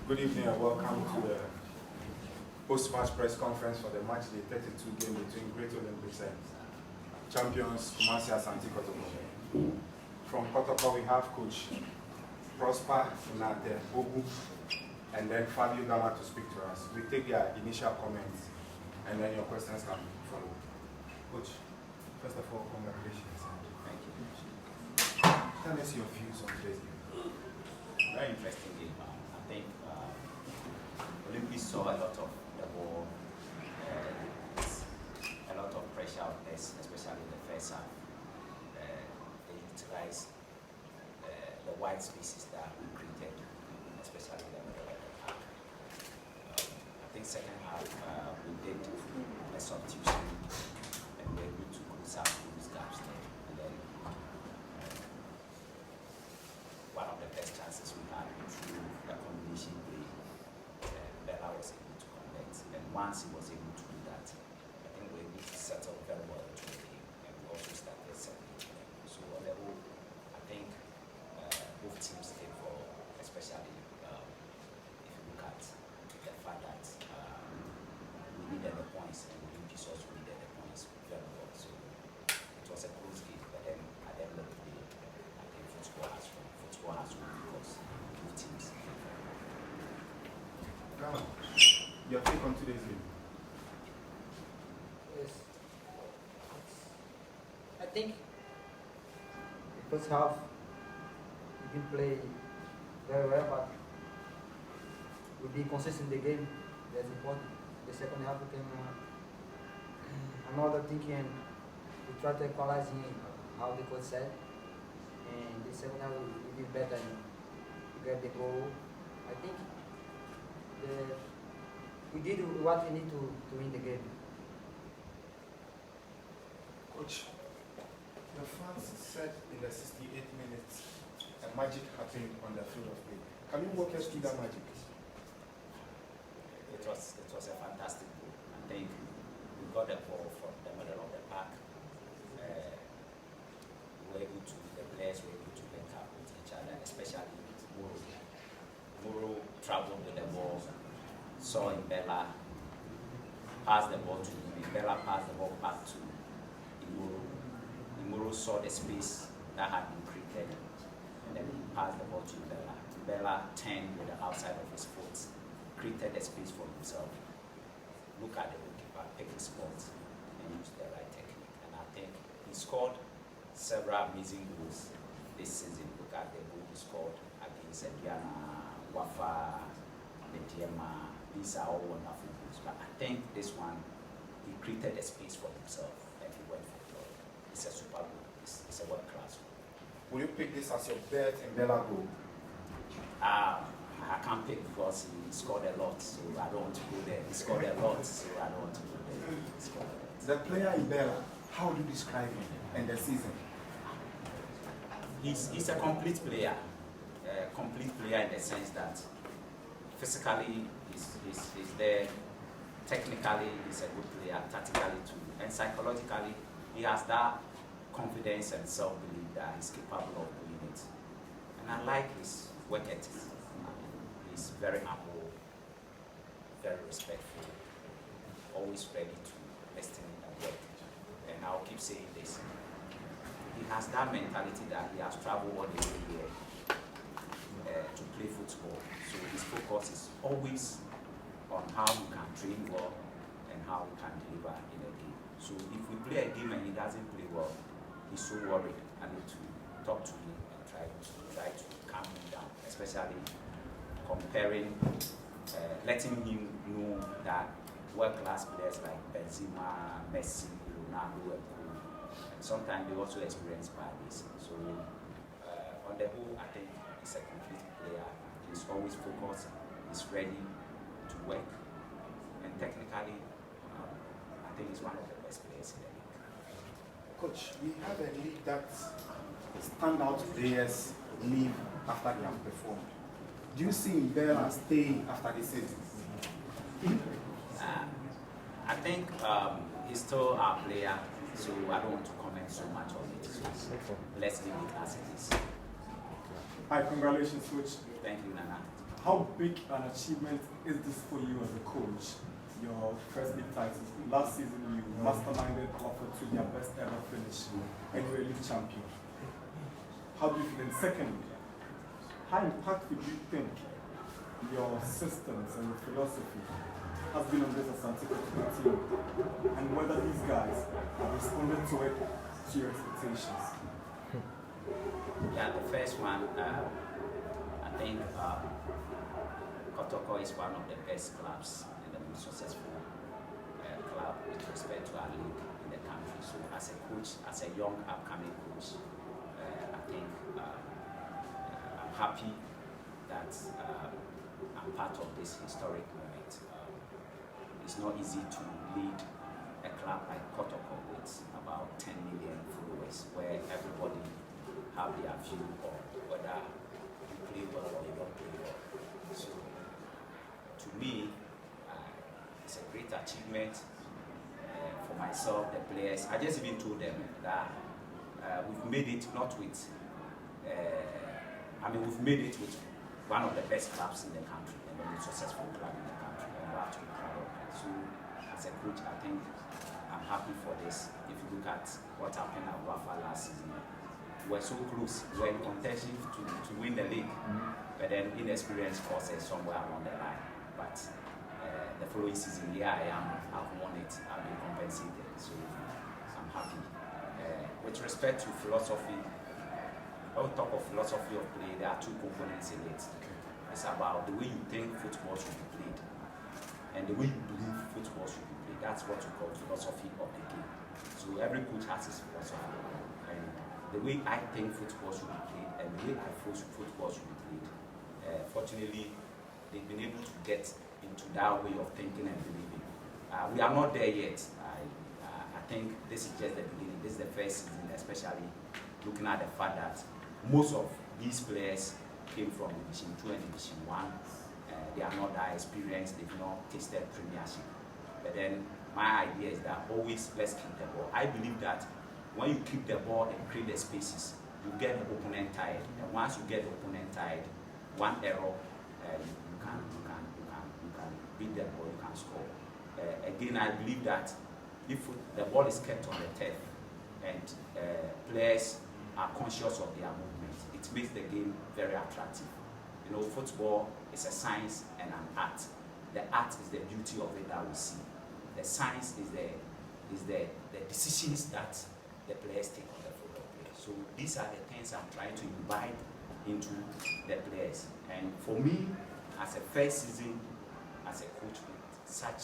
Good evening and welcome to the post-match press conference for the match day 32 game between Great Olympics and champions Kumasi Asante Kotoko. From Kotoko we have Coach Prosper Nate Bogu and then Fabio Gama to speak to us. We take their initial comments and then your questions can follow. Coach, first of all, congratulations. Thank you. Tell us your views on today's game. Very interesting game. I think Olympics saw a lot of the ball, a lot of pressure on us, especially in the first half. They utilized the wide spaces that we created, especially in the middle of the park. I think second half we did a substitution and we were able to close out those gaps there. And then one of the best chances we had through the combination play, Mbella was able to connect. And once he was able to do that, I think we were able to settle very well into the game. And we also started settling. So on the whole, I think both teams came for, especially if you look at the fact that we needed the points and Olympics also needed the points very well. So it was a close game, but then at the end of the day, I think football has won because both teams came for. Now, your take on today's game. Yes. I think the first half we didn't play very well, but we be consistent in the game. That's important. The second half we came another thinking and we tried to equalize in how the coach said. And the second half we did better and we get the goal. I think we did what we need to win the game. Coach, the fans said in the 68 minutes a magic happened on the field of play. Can you walk us through that magic? It was a fantastic goal. I think we got the ball from the middle of the park. We were able to, the players were able to link up with each other, especially with Moro. Moro traveled with the ball, saw Mbella, passed the ball to him. Mbella passed the ball back to Imoro. Imoro saw the space that had been created, and then he passed the ball to Mbella. Mbella turned with the outside of his foot, created a space for himself. Look at the goalkeeper, pick his spot, and use the right technique. And I think he scored several amazing goals this season. Look at the goal he scored against Diana, Wafa, Mediema. These are all wonderful goals. But I think this one, he created a space for himself and he went for it. It's a super goal. It's a world class goal. Will you pick this as your bet in Mbella goal? I can't pick because he scored a lot, so I don't want to go there. He scored a lot, so I don't want to go there. He scored a lot. The player in Mbella, how do you describe him in the season? He's a complete player. Complete player in the sense that physically he's there, technically he's a good player, tactically too, and psychologically he has that confidence and self-belief that he's capable of doing it. And I like his work ethic. He's very humble, very respectful, always ready to listen and work. And I'll keep saying this. He has that mentality that he has traveled all the way here to play football. So his focus is always on how we can train well and how we can deliver in a game. So if we play a game and he doesn't play well, he's so worried. I need to talk to him and try to calm him down, especially comparing, letting him know that world-class players like Benzema, Messi, Ronaldo, and Cole, and sometimes they also experience bad days. So on the whole, I think he's a complete player. He's always focused. He's ready to work, and technically, I think he's one of the best players in the league. Coach, we have a league that standout players leave after they have performed. Do you see Mbella stay after the season? I think he's still our player, so I don't want to comment so much on it. So let's leave it as it is. Hi, congratulations, Coach. Thank you, Nana. How big an achievement is this for you as a coach? Your first league title. Last season, you masterminded Crawford to their best ever finish, and you were a league champion. How do you feel? And secondly, how impactful do you think your systems and your philosophy has been on this Asante Kotoko team, and whether these guys have responded to it to your expectations? Yeah, the first one, I think Kotoko is one of the best clubs and the most successful club with respect to our league in the country. So as a coach, as a young upcoming coach, I think I'm happy that I'm part of this historic moment. It's not easy to lead a club like Kotoko with about 10 million followers, where everybody have their view of whether you play well or you don't play well. So to me, it's a great achievement for myself, the players. I just even told them that we've made it not with, we've made it with one of the best clubs in the country and the most successful club in the country, and we have to be proud of that. So as a coach, I think I'm happy for this. If you look at what happened at Wafa last season, we were so close, we were in contention to win the league, but then inexperience caused us somewhere along the line. But the following season, here I am, I've won it, I've been compensated, so I'm happy. With respect to philosophy, on top of philosophy of play, there are two components in it. It's about the way you think football should be played, and the way you believe football should be played. That's what we call philosophy of the game. So every coach has his philosophy. And the way I think football should be played and the way I feel football should be played, fortunately, they've been able to get into that way of thinking and believing. We are not there yet. I think this is just the beginning. This is the first season, especially looking at the fact that most of these players came from Division 2 and Division 1. They are not that experienced, they've not tasted premiership. But then my idea is that always let's keep the ball. I believe that when you keep the ball and create the spaces, you get the opponent tired. And once you get the opponent tired, one error, you can beat the ball, you can score. Again, I believe that if the ball is kept on the turf and players are conscious of their movement, it makes the game very attractive. You know, football is a science and an art. The art is the beauty of it that we see. The science is the decisions that the players take on the football play. So these are the things I'm trying to imbibe into the players. And for me, as a first season, as a coach with such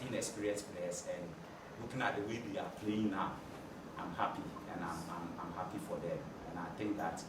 inexperienced players and looking at the way they are playing now, I'm happy, and I'm happy for them. And I think that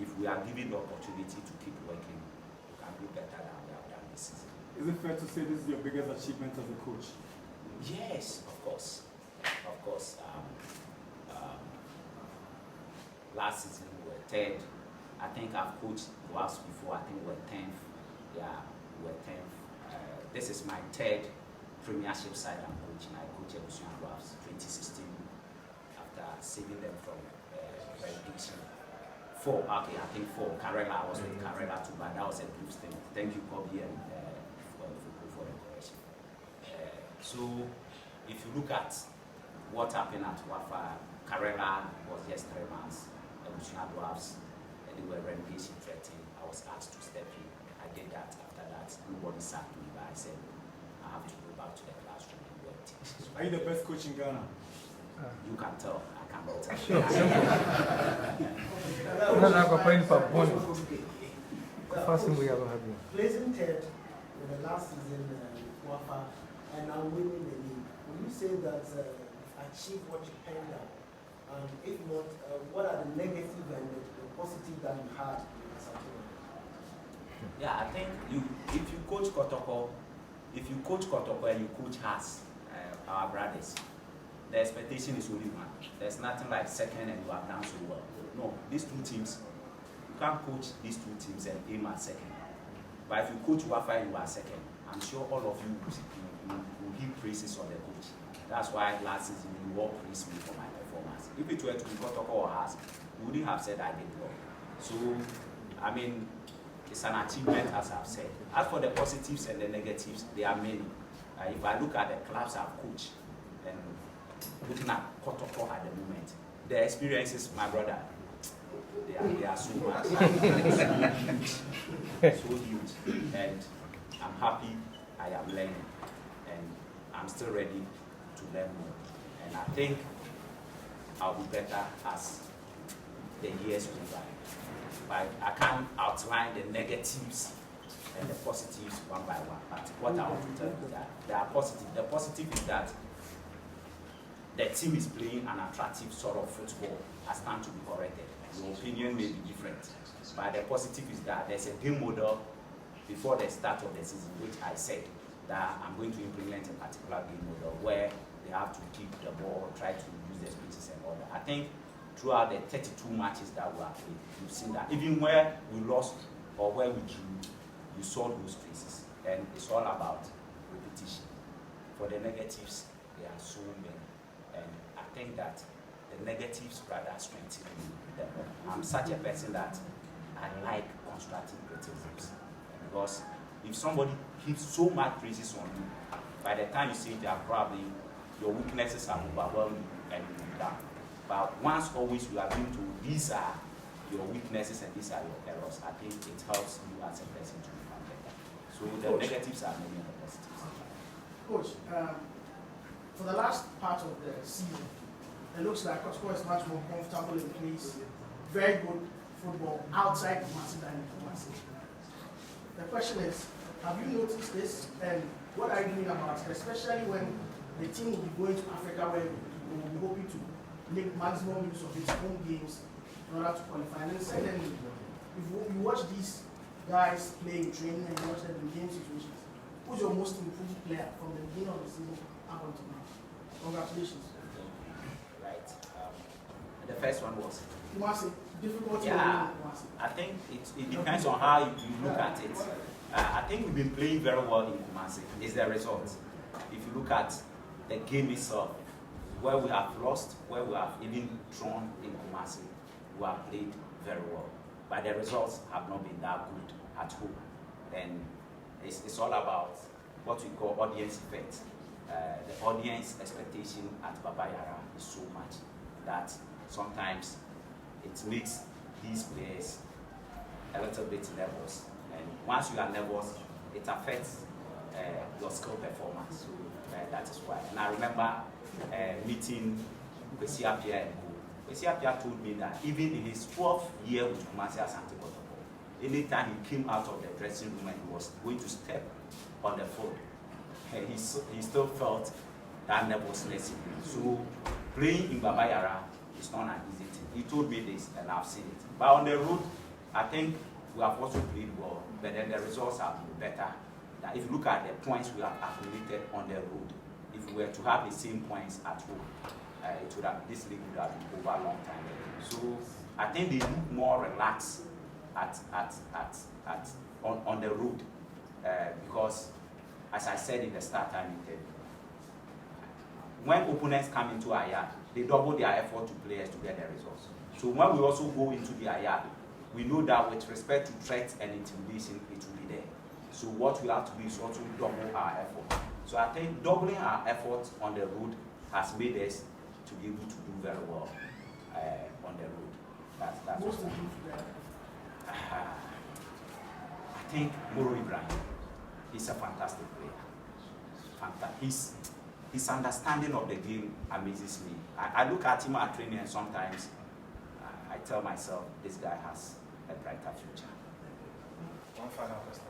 if we are given the opportunity to keep working, we can do better than we have done this season. Is it fair to say this is your biggest achievement as a coach? Yes, of course. Of course. Last season we were third. I think I've coached once before. I think we were 10th. Yeah, we were 10th. This is my third premiership side I'm coaching. I coached Ebusuan Dwarfs 2016 after saving them from relegation. Four. Karela, I was with Karela too, but that was a brief stint. Thank you, Kobe, and for the correction. So, if you look at what happened at Wafa, Karela was just 3 months. Ebusuan Dwarfs, and they were relegation threatened. I was asked to step in. I did that. After that, nobody sacked me, but I said I have to go back to the classroom and work. Are you the best coach in Ghana? You can tell. I cannot tell. Placing third in the last season in Wafa and now winning the league, will you say that achieve what you penned out? And if not, what are the negative and the positive that you had in Asante? Yeah, I think if you coach Kotoko and you coach us, our brothers, the expectation is only one. There's nothing like second and you have done so well. No, these two teams, you can't coach these two teams and aim at second. But if you coach Wafa and you are second, I'm sure all of you will give praises on the coach. That's why last season you all praised me for my performance. If it were to be Kotoko or us, you wouldn't have said I did well. So, I mean, it's an achievement, as I've said. As for the positives and the negatives, there are many. If I look at the clubs I've coached and looking at Kotoko at the moment, the experiences, my brother, they are so much, so huge, and I'm happy I am learning, and I'm still ready to learn more, and I think I'll be better as the years go by. But I can't outline the negatives and the positives one by one. But what I want to tell you is that they are positive. The positive is that the team is playing an attractive sort of football as time to be corrected. Your opinion may be different. But the positive is that there's a game model before the start of the season, which I said that I'm going to implement a particular game model where they have to keep the ball, try to use the spaces and all that. I think throughout the 32 matches that we have played, you've seen that even where we lost or where we drew, you saw those traces. And it's all about repetition. For the negatives, there are so many. And I think that the negatives rather strengthen me. I'm such a person that I like constructive criticisms. Because if somebody gives so much praises on you, by the time you see it, probably your weaknesses are overwhelming and you're down. But once always you are being told these are your weaknesses and these are your errors, I think it helps you as a person to become better. So the Coach, negatives are many and the positives. Coach, for the last part of the season, it looks like Kotoko is much more comfortable in place, very good football outside Kumasi than in Kumasi. The question is, have you noticed this, and what are you doing about it, especially when the team will be going to Africa where we will be hoping to make maximum use of its home games in order to qualify? And then secondly, if you watch these guys play in training and you watch them in game situations, who's your most improved player from the beginning of the season up until now? Congratulations. Right. The first one was? Kumasi, difficulty Yeah, in Kumasi. I think it depends on how you look at it. I think we've been playing very well in Kumasi. It's the result. If you look at the game itself, where we have lost, where we have even drawn in Kumasi, we have played very well. But the results have not been that good at home. And it's all about what we call audience effect. The audience expectation at Baba Yara is so much that sometimes it makes these players a little bit nervous. And once you are nervous, it affects your skill performance. So that is why. And I remember meeting Kwesi Appiah and Co. Kwesi Appiah told me that even in his 12th year with Kumasi Asante Kotoko, anytime he came out of the dressing room and he was going to step on the field, he still felt that nervousness in him. So playing in Baba Yara is not an easy thing. He told me this and I've seen it. But on the road, I think we have also played well, but then the results have been better. Now, if you look at the points we have accumulated on the road, if we were to have the same points at home, this league would have been over a long time ago. So I think they look more relaxed on the road because, as I said in the start time interview, when opponents come into our yard, they double their effort to players to get the results. So when we also go into their yard, we know that with respect to threats and intimidation, it will be there. So what we have to do is also double our effort. So I think doubling our effort on the road has made us to be able to do very well on the road. That's Most what improved player. I think Imoro Ibrahim is a fantastic player. His understanding of the game amazes me. I look at him at training and sometimes I tell myself, this guy has a brighter future. One final question.